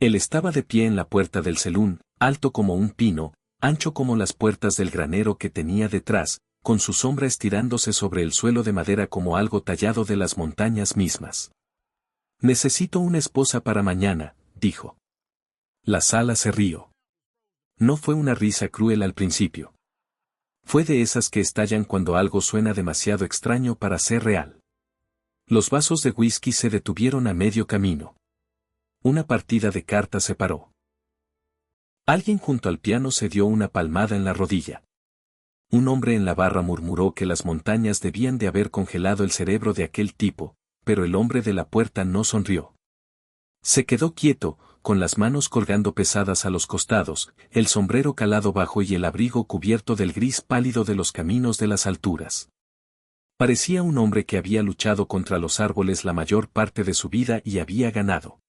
Él estaba de pie en la puerta del celún, alto como un pino, ancho como las puertas del granero que tenía detrás, con su sombra estirándose sobre el suelo de madera como algo tallado de las montañas mismas. Necesito una esposa para mañana, dijo. La sala se rió. No fue una risa cruel al principio. Fue de esas que estallan cuando algo suena demasiado extraño para ser real. Los vasos de whisky se detuvieron a medio camino. Una partida de cartas se paró. Alguien junto al piano se dio una palmada en la rodilla. Un hombre en la barra murmuró que las montañas debían de haber congelado el cerebro de aquel tipo, pero el hombre de la puerta no sonrió. Se quedó quieto, con las manos colgando pesadas a los costados, el sombrero calado bajo y el abrigo cubierto del gris pálido de los caminos de las alturas. Parecía un hombre que había luchado contra los árboles la mayor parte de su vida y había ganado.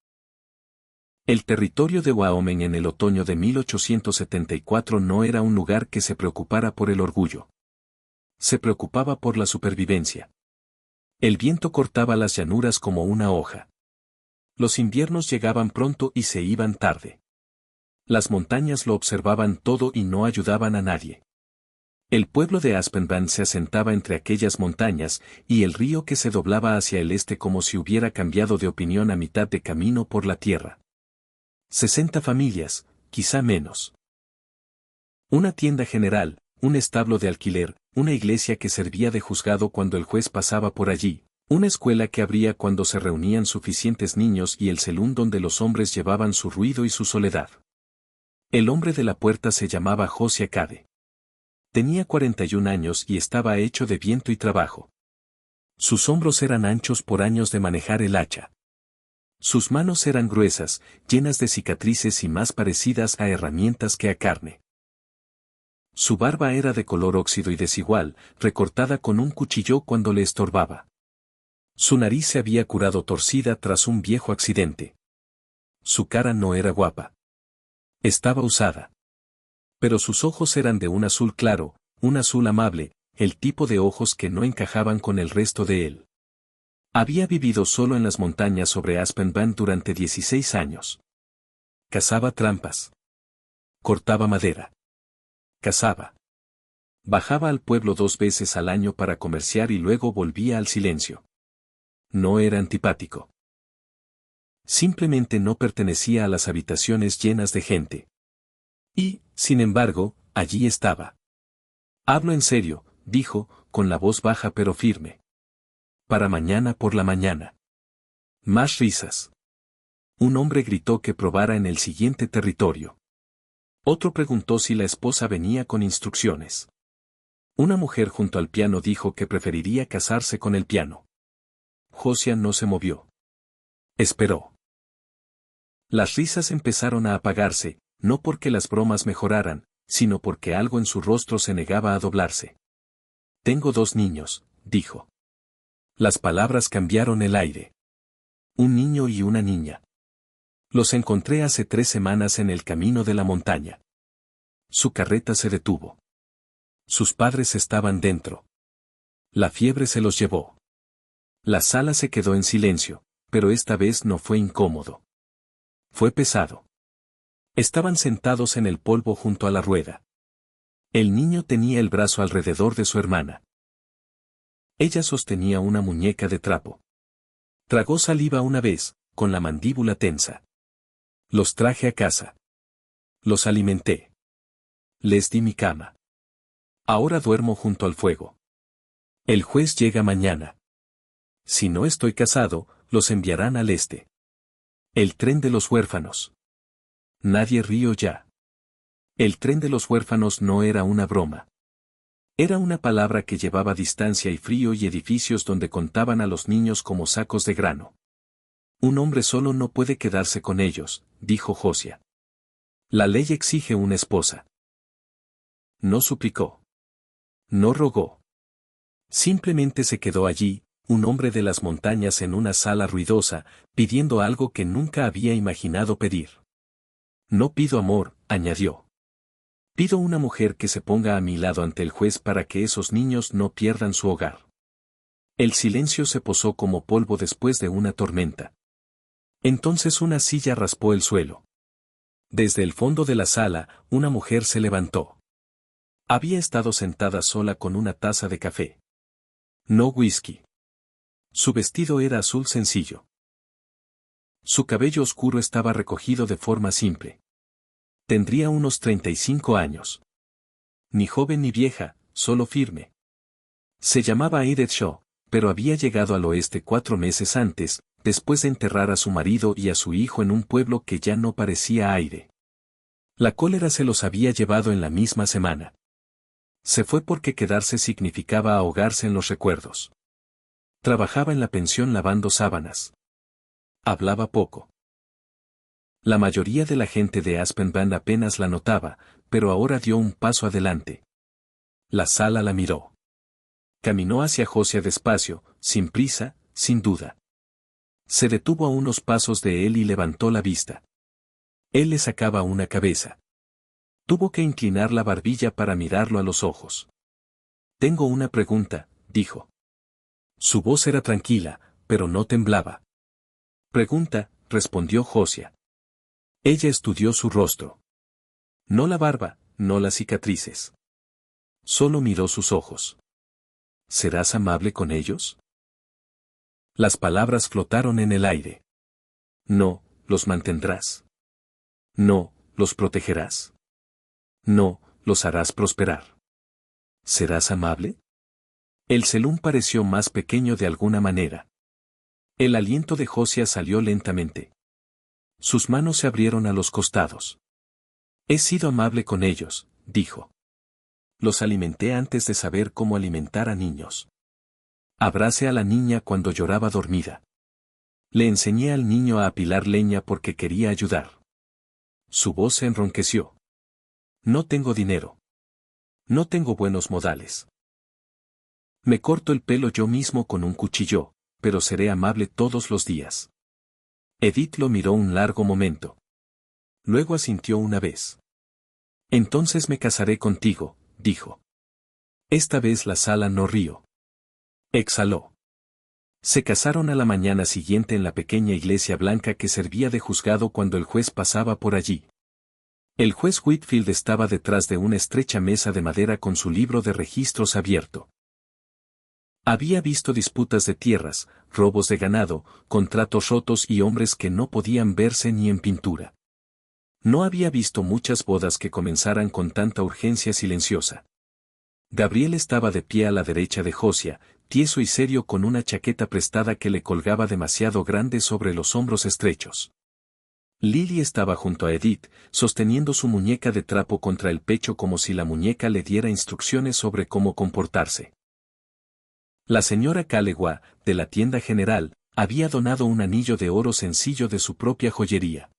El territorio de Wyoming en el otoño de 1874 no era un lugar que se preocupara por el orgullo. Se preocupaba por la supervivencia. El viento cortaba las llanuras como una hoja. Los inviernos llegaban pronto y se iban tarde. Las montañas lo observaban todo y no ayudaban a nadie. El pueblo de Aspenban se asentaba entre aquellas montañas, y el río que se doblaba hacia el este como si hubiera cambiado de opinión a mitad de camino por la tierra. 60 familias, quizá menos. Una tienda general, un establo de alquiler, una iglesia que servía de juzgado cuando el juez pasaba por allí, una escuela que abría cuando se reunían suficientes niños y el celún donde los hombres llevaban su ruido y su soledad. El hombre de la puerta se llamaba Josiah Cade. Tenía 41 años y estaba hecho de viento y trabajo. Sus hombros eran anchos por años de manejar el hacha. Sus manos eran gruesas, llenas de cicatrices y más parecidas a herramientas que a carne. Su barba era de color óxido y desigual, recortada con un cuchillo cuando le estorbaba. Su nariz se había curado torcida tras un viejo accidente. Su cara no era guapa. Estaba usada. Pero sus ojos eran de un azul claro, un azul amable, el tipo de ojos que no encajaban con el resto de él. Había vivido solo en las montañas sobre Aspenban durante 16 años. Cazaba trampas. Cortaba madera. Cazaba. Bajaba al pueblo 2 veces al año para comerciar y luego volvía al silencio. No era antipático. Simplemente no pertenecía a las habitaciones llenas de gente. Y, sin embargo, allí estaba. Hablo en serio, dijo, con la voz baja pero firme. Para mañana por la mañana. Más risas. Un hombre gritó que probara en el siguiente territorio. Otro preguntó si la esposa venía con instrucciones. Una mujer junto al piano dijo que preferiría casarse con el piano. Josiah no se movió. Esperó. Las risas empezaron a apagarse, no porque las bromas mejoraran, sino porque algo en su rostro se negaba a doblarse. Tengo 2 niños, dijo. Las palabras cambiaron el aire. Un niño y una niña. Los encontré hace 3 semanas en el camino de la montaña. Su carreta se detuvo. Sus padres estaban dentro. La fiebre se los llevó. La sala se quedó en silencio, pero esta vez no fue incómodo. Fue pesado. Estaban sentados en el polvo junto a la rueda. El niño tenía el brazo alrededor de su hermana. Ella sostenía una muñeca de trapo. Tragó saliva una vez, con la mandíbula tensa. Los traje a casa. Los alimenté. Les di mi cama. Ahora duermo junto al fuego. El juez llega mañana. Si no estoy casado, los enviarán al este. El tren de los huérfanos. Nadie rió ya. El tren de los huérfanos no era una broma. Era una palabra que llevaba distancia y frío y edificios donde contaban a los niños como sacos de grano. Un hombre solo no puede quedarse con ellos, dijo Josiah. La ley exige una esposa. No suplicó. No rogó. Simplemente se quedó allí, un hombre de las montañas en una sala ruidosa, pidiendo algo que nunca había imaginado pedir. No pido amor, añadió. Pido una mujer que se ponga a mi lado ante el juez para que esos niños no pierdan su hogar. El silencio se posó como polvo después de una tormenta. Entonces una silla raspó el suelo. Desde el fondo de la sala, una mujer se levantó. Había estado sentada sola con una taza de café. No whisky. Su vestido era azul sencillo. Su cabello oscuro estaba recogido de forma simple. Tendría unos 35 años. Ni joven ni vieja, solo firme. Se llamaba Edith Shaw, pero había llegado al oeste 4 meses antes, después de enterrar a su marido y a su hijo en un pueblo que ya no parecía aire. La cólera se los había llevado en la misma semana. Se fue porque quedarse significaba ahogarse en los recuerdos. Trabajaba en la pensión lavando sábanas. Hablaba poco. La mayoría de la gente de Aspen Band apenas la notaba, pero ahora dio un paso adelante. La sala la miró. Caminó hacia Josiah despacio, sin prisa, sin duda. Se detuvo a unos pasos de él y levantó la vista. Él le sacaba una cabeza. Tuvo que inclinar la barbilla para mirarlo a los ojos. Tengo una pregunta, dijo. Su voz era tranquila, pero no temblaba. Pregunta, respondió Josiah. Ella estudió su rostro. No la barba, no las cicatrices. Solo miró sus ojos. ¿Serás amable con ellos? Las palabras flotaron en el aire. No, los mantendrás. No, los protegerás. No, los harás prosperar. ¿Serás amable? El Selún pareció más pequeño de alguna manera. El aliento de Josiah salió lentamente. Sus manos se abrieron a los costados. He sido amable con ellos, dijo. Los alimenté antes de saber cómo alimentar a niños. Abracé a la niña cuando lloraba dormida. Le enseñé al niño a apilar leña porque quería ayudar. Su voz se enronqueció. No tengo dinero. No tengo buenos modales. Me corto el pelo yo mismo con un cuchillo, pero seré amable todos los días. Edith lo miró un largo momento. Luego asintió una vez. Entonces me casaré contigo, dijo. Esta vez la sala no rió. Exhaló. Se casaron a la mañana siguiente en la pequeña iglesia blanca que servía de juzgado cuando el juez pasaba por allí. El juez Whitfield estaba detrás de una estrecha mesa de madera con su libro de registros abierto. Había visto disputas de tierras, robos de ganado, contratos rotos y hombres que no podían verse ni en pintura. No había visto muchas bodas que comenzaran con tanta urgencia silenciosa. Gabriel estaba de pie a la derecha de Josiah, tieso y serio con una chaqueta prestada que le colgaba demasiado grande sobre los hombros estrechos. Lily estaba junto a Edith, sosteniendo su muñeca de trapo contra el pecho como si la muñeca le diera instrucciones sobre cómo comportarse. La señora Calewa, de la tienda general, había donado un anillo de oro sencillo de su propia joyería.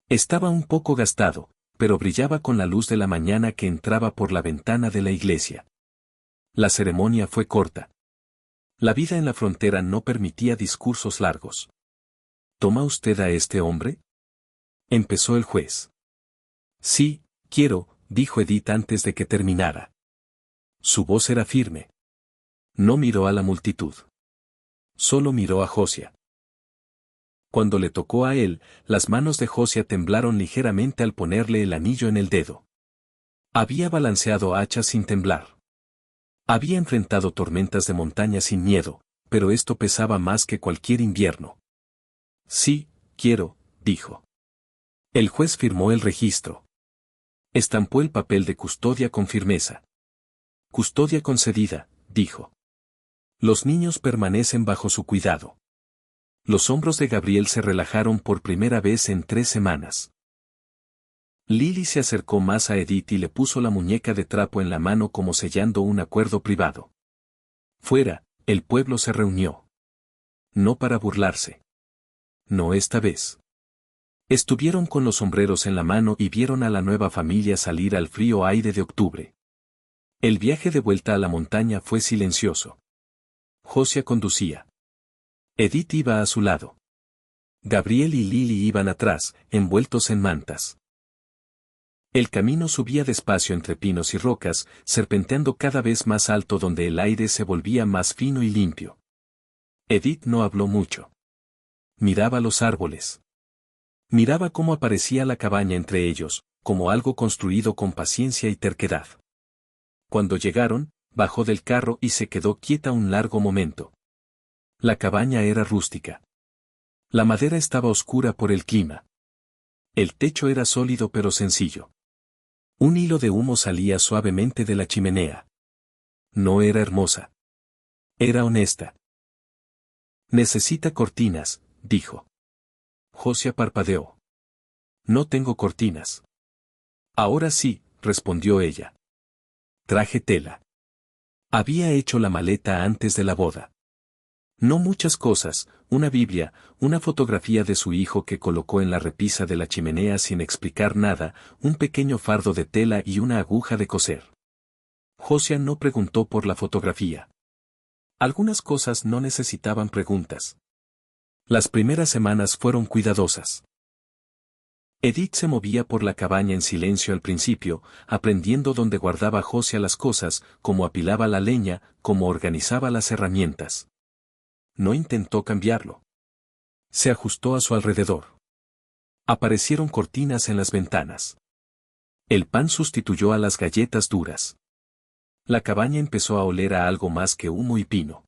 Estaba un poco gastado, pero brillaba con la luz de la mañana que entraba por la ventana de la iglesia. La ceremonia fue corta. La vida en la frontera no permitía discursos largos. ¿Toma usted a este hombre?, empezó el juez. Sí, quiero, dijo Edith antes de que terminara. Su voz era firme. No miró a la multitud. Solo miró a Josiah. Cuando le tocó a él, las manos de Josiah temblaron ligeramente al ponerle el anillo en el dedo. Había balanceado hachas sin temblar. Había enfrentado tormentas de montaña sin miedo, pero esto pesaba más que cualquier invierno. Sí, quiero, dijo. El juez firmó el registro. Estampó el papel de custodia con firmeza. Custodia concedida, dijo. Los niños permanecen bajo su cuidado. Los hombros de Gabriel se relajaron por primera vez en 3 semanas. Lily se acercó más a Edith y le puso la muñeca de trapo en la mano como sellando un acuerdo privado. Fuera, el pueblo se reunió. No para burlarse. No esta vez. Estuvieron con los sombreros en la mano y vieron a la nueva familia salir al frío aire de octubre. El viaje de vuelta a la montaña fue silencioso. Josiah conducía. Edith iba a su lado. Gabriel y Lily iban atrás, envueltos en mantas. El camino subía despacio entre pinos y rocas, serpenteando cada vez más alto donde el aire se volvía más fino y limpio. Edith no habló mucho. Miraba los árboles. Miraba cómo aparecía la cabaña entre ellos, como algo construido con paciencia y terquedad. Cuando llegaron, bajó del carro y se quedó quieta un largo momento. La cabaña era rústica. La madera estaba oscura por el clima. El techo era sólido pero sencillo. Un hilo de humo salía suavemente de la chimenea. No era hermosa. Era honesta. Necesita cortinas, dijo. José parpadeó. No tengo cortinas. Ahora sí, respondió ella. Traje tela. Había hecho la maleta antes de la boda. No muchas cosas, una Biblia, una fotografía de su hijo que colocó en la repisa de la chimenea sin explicar nada, un pequeño fardo de tela y una aguja de coser. José no preguntó por la fotografía. Algunas cosas no necesitaban preguntas. Las primeras semanas fueron cuidadosas. Edith se movía por la cabaña en silencio al principio, aprendiendo dónde guardaba José las cosas, cómo apilaba la leña, cómo organizaba las herramientas. No intentó cambiarlo. Se ajustó a su alrededor. Aparecieron cortinas en las ventanas. El pan sustituyó a las galletas duras. La cabaña empezó a oler a algo más que humo y pino.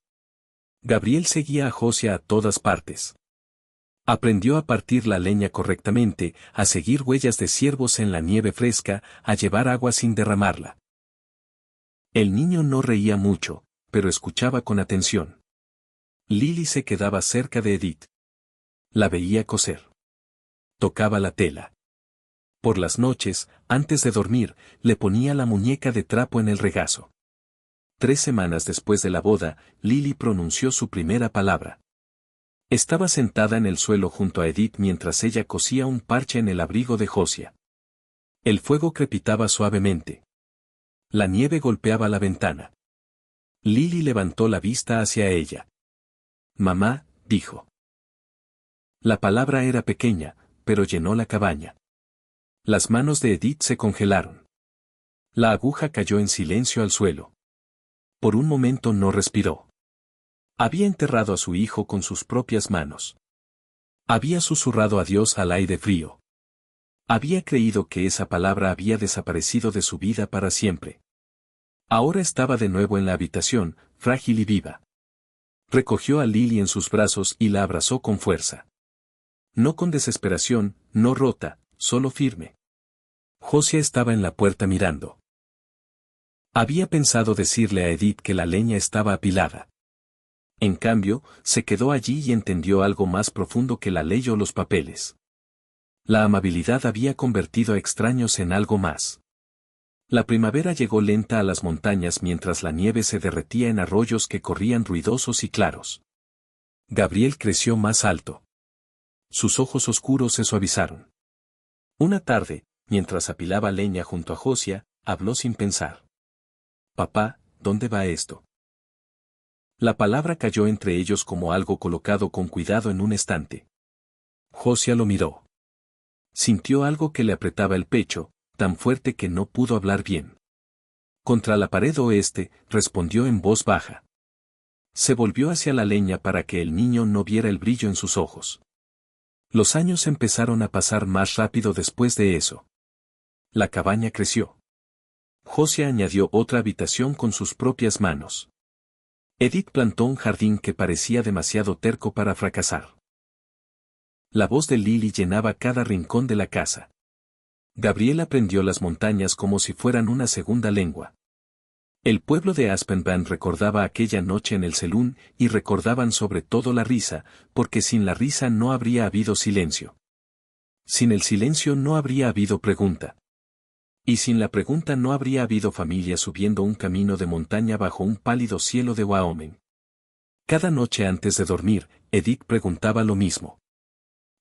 Gabriel seguía a José a todas partes. Aprendió a partir la leña correctamente, a seguir huellas de ciervos en la nieve fresca, a llevar agua sin derramarla. El niño no reía mucho, pero escuchaba con atención. Lily se quedaba cerca de Edith. La veía coser. Tocaba la tela. Por las noches, antes de dormir, le ponía la muñeca de trapo en el regazo. 3 semanas después de la boda, Lily pronunció su primera palabra. Estaba sentada en el suelo junto a Edith mientras ella cosía un parche en el abrigo de José. El fuego crepitaba suavemente. La nieve golpeaba la ventana. Lily levantó la vista hacia ella. Mamá, dijo. La palabra era pequeña, pero llenó la cabaña. Las manos de Edith se congelaron. La aguja cayó en silencio al suelo. Por un momento no respiró. Había enterrado a su hijo con sus propias manos. Había susurrado adiós al aire frío. Había creído que esa palabra había desaparecido de su vida para siempre. Ahora estaba de nuevo en la habitación, frágil y viva. Recogió a Lily en sus brazos y la abrazó con fuerza. No con desesperación, no rota, solo firme. José estaba en la puerta mirando. Había pensado decirle a Edith que la leña estaba apilada. En cambio, se quedó allí y entendió algo más profundo que la ley o los papeles. La amabilidad había convertido a extraños en algo más. La primavera llegó lenta a las montañas mientras la nieve se derretía en arroyos que corrían ruidosos y claros. Gabriel creció más alto. Sus ojos oscuros se suavizaron. Una tarde, mientras apilaba leña junto a José, habló sin pensar. Papá, ¿dónde va esto? La palabra cayó entre ellos como algo colocado con cuidado en un estante. José lo miró. Sintió algo que le apretaba el pecho, tan fuerte que no pudo hablar bien. Contra la pared oeste, respondió en voz baja. Se volvió hacia la leña para que el niño no viera el brillo en sus ojos. Los años empezaron a pasar más rápido después de eso. La cabaña creció. José añadió otra habitación con sus propias manos. Edith plantó un jardín que parecía demasiado terco para fracasar. La voz de Lily llenaba cada rincón de la casa. Gabriel aprendió las montañas como si fueran una segunda lengua. El pueblo de Aspenban recordaba aquella noche en el Selún y recordaban sobre todo la risa, porque sin la risa no habría habido silencio. Sin el silencio no habría habido pregunta. Y sin la pregunta no habría habido familia subiendo un camino de montaña bajo un pálido cielo de Wyoming. Cada noche antes de dormir, Edith preguntaba lo mismo.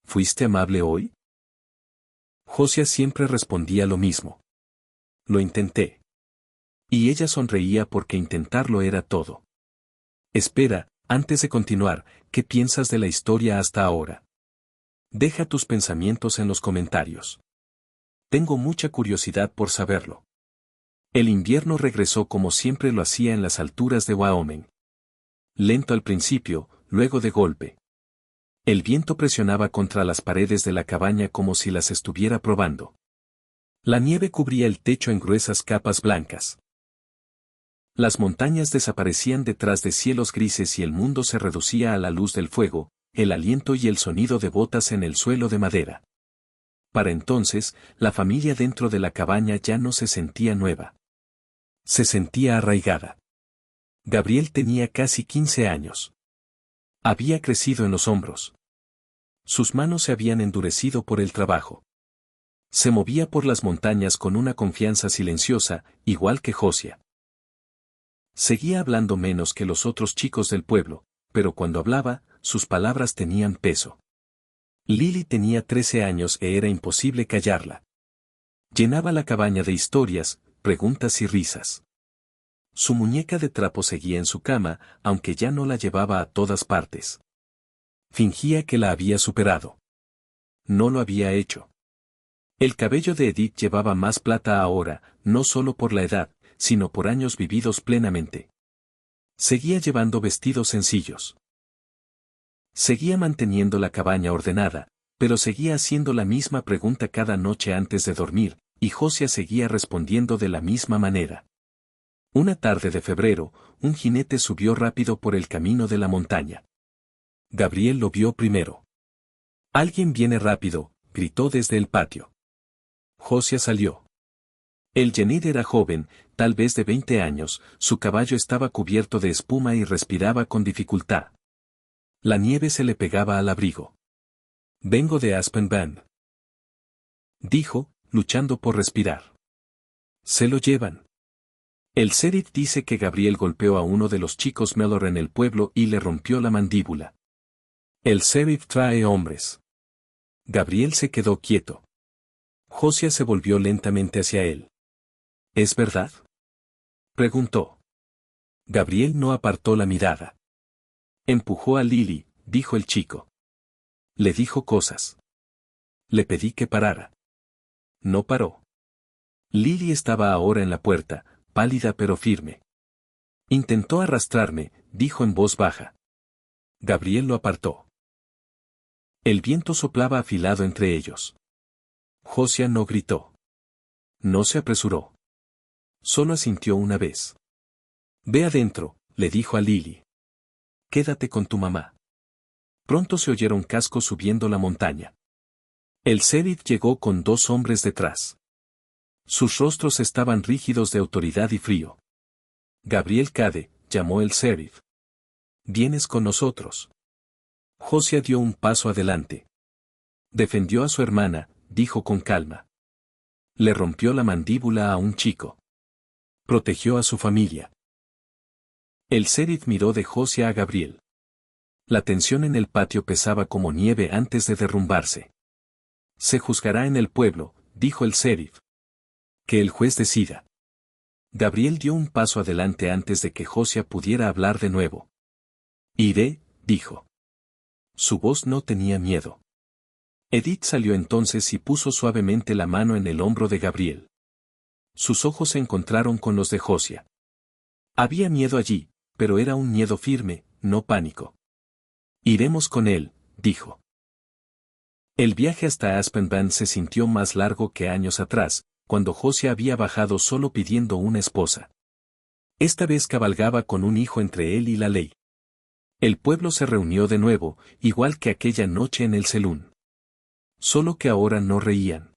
¿Fuiste amable hoy? José siempre respondía lo mismo. Lo intenté. Y ella sonreía porque intentarlo era todo. Espera, antes de continuar, ¿qué piensas de la historia hasta ahora? Deja tus pensamientos en los comentarios. Tengo mucha curiosidad por saberlo. El invierno regresó como siempre lo hacía en las alturas de Wyoming. Lento al principio, luego de golpe. El viento presionaba contra las paredes de la cabaña como si las estuviera probando. La nieve cubría el techo en gruesas capas blancas. Las montañas desaparecían detrás de cielos grises y el mundo se reducía a la luz del fuego, el aliento y el sonido de botas en el suelo de madera. Para entonces, la familia dentro de la cabaña ya no se sentía nueva. Se sentía arraigada. Gabriel tenía casi 15 años. Había crecido en los hombros. Sus manos se habían endurecido por el trabajo. Se movía por las montañas con una confianza silenciosa, igual que Josiah. Seguía hablando menos que los otros chicos del pueblo, pero cuando hablaba, sus palabras tenían peso. Lily tenía 13 años e era imposible callarla. Llenaba la cabaña de historias, preguntas y risas. Su muñeca de trapo seguía en su cama, aunque ya no la llevaba a todas partes. Fingía que la había superado. No lo había hecho. El cabello de Edith llevaba más plata ahora, no solo por la edad, sino por años vividos plenamente. Seguía llevando vestidos sencillos. Seguía manteniendo la cabaña ordenada, pero seguía haciendo la misma pregunta cada noche antes de dormir, y Josiah seguía respondiendo de la misma manera. Una tarde de febrero, un jinete subió rápido por el camino de la montaña. Gabriel lo vio primero. «Alguien viene rápido», gritó desde el patio. Josiah salió. El jinete era joven, tal vez de 20 años, su caballo estaba cubierto de espuma y respiraba con dificultad. La nieve se le pegaba al abrigo. «Vengo de Aspen Bend», dijo, luchando por respirar. «Se lo llevan». El sheriff dice que Gabriel golpeó a uno de los chicos Mellor en el pueblo y le rompió la mandíbula. El sheriff trae hombres. Gabriel se quedó quieto. Josiah se volvió lentamente hacia él. ¿Es verdad?, preguntó. Gabriel no apartó la mirada. Empujó a Lily, dijo el chico. Le dijo cosas. Le pedí que parara. No paró. Lily estaba ahora en la puerta, pálida pero firme. Intentó arrastrarme, dijo en voz baja. Gabriel lo apartó. El viento soplaba afilado entre ellos. Josiah no gritó. No se apresuró. Solo asintió una vez. Ve adentro, le dijo a Lily. Quédate con tu mamá. Pronto se oyeron cascos subiendo la montaña. El sheriff llegó con 2 hombres detrás. Sus rostros estaban rígidos de autoridad y frío. Gabriel Cade, llamó el sheriff. ¿Vienes con nosotros? Josiah dio un paso adelante. Defendió a su hermana, dijo con calma. Le rompió la mandíbula a un chico. Protegió a su familia. El sheriff miró de Josiah a Gabriel. La tensión en el patio pesaba como nieve antes de derrumbarse. Se juzgará en el pueblo, dijo el sheriff. Que el juez decida. Gabriel dio un paso adelante antes de que Josiah pudiera hablar de nuevo. Iré, dijo. Su voz no tenía miedo. Edith salió entonces y puso suavemente la mano en el hombro de Gabriel. Sus ojos se encontraron con los de Josiah. Había miedo allí, pero era un miedo firme, no pánico. Iremos con él, dijo. El viaje hasta Aspen Bend se sintió más largo que años atrás, cuando Josiah había bajado solo pidiendo una esposa. Esta vez cabalgaba con un hijo entre él y la ley. El pueblo se reunió de nuevo, igual que aquella noche en el salón. Solo que ahora no reían.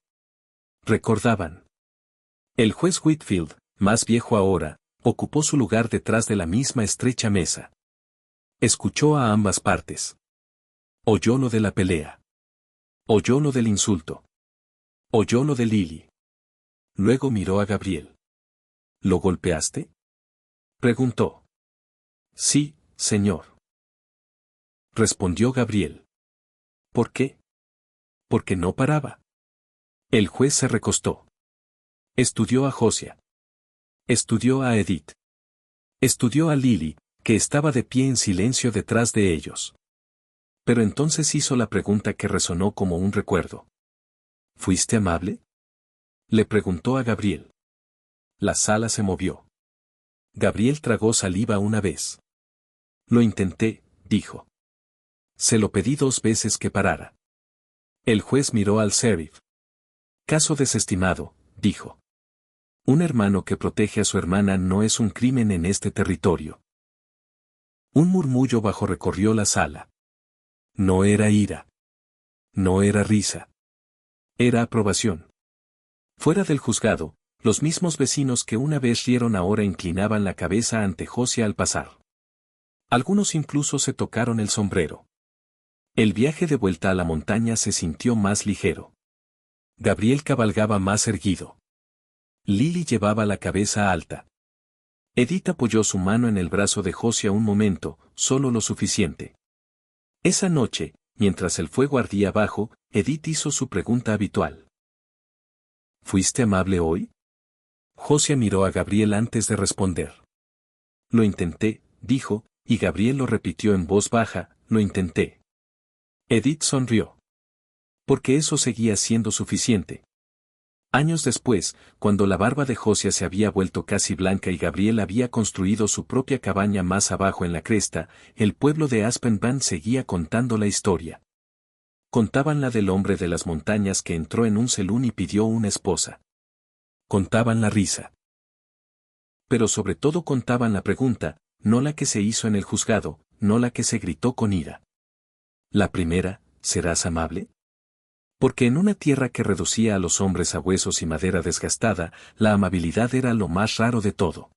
Recordaban. El juez Whitfield, más viejo ahora, ocupó su lugar detrás de la misma estrecha mesa. Escuchó a ambas partes. Oyó lo de la pelea. Oyó lo del insulto. Oyó lo de Lily. Luego miró a Gabriel. ¿Lo golpeaste?, preguntó. Sí, señor, respondió Gabriel. ¿Por qué? Porque no paraba. El juez se recostó. Estudió a Josiah. Estudió a Edith. Estudió a Lily, que estaba de pie en silencio detrás de ellos. Pero entonces hizo la pregunta que resonó como un recuerdo. ¿Fuiste amable?, le preguntó a Gabriel. La sala se movió. Gabriel tragó saliva una vez. Lo intenté, dijo. Se lo pedí 2 veces que parara. El juez miró al sheriff. Caso desestimado, dijo. Un hermano que protege a su hermana no es un crimen en este territorio. Un murmullo bajo recorrió la sala. No era ira. No era risa. Era aprobación. Fuera del juzgado, los mismos vecinos que una vez rieron ahora inclinaban la cabeza ante Josiah al pasar. Algunos incluso se tocaron el sombrero. El viaje de vuelta a la montaña se sintió más ligero. Gabriel cabalgaba más erguido. Lily llevaba la cabeza alta. Edith apoyó su mano en el brazo de Josiah un momento, solo lo suficiente. Esa noche, mientras el fuego ardía abajo, Edith hizo su pregunta habitual. ¿Fuiste amable hoy? Josiah miró a Gabriel antes de responder. Lo intenté, dijo, y Gabriel lo repitió en voz baja, lo intenté. Edith sonrió. Porque eso seguía siendo suficiente. Años después, cuando la barba de Josiah se había vuelto casi blanca y Gabriel había construido su propia cabaña más abajo en la cresta, el pueblo de Aspen Bend seguía contando la historia. Contaban la del hombre de las montañas que entró en un selún y pidió una esposa. Contaban la risa. Pero sobre todo contaban la pregunta, no la que se hizo en el juzgado, no la que se gritó con ira. La primera, ¿serás amable? Porque en una tierra que reducía a los hombres a huesos y madera desgastada, la amabilidad era lo más raro de todo.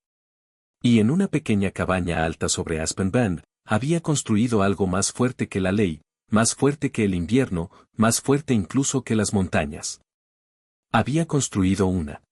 Y en una pequeña cabaña alta sobre Aspen Bend, había construido algo más fuerte que la ley, más fuerte que el invierno, más fuerte incluso que las montañas. Había construido una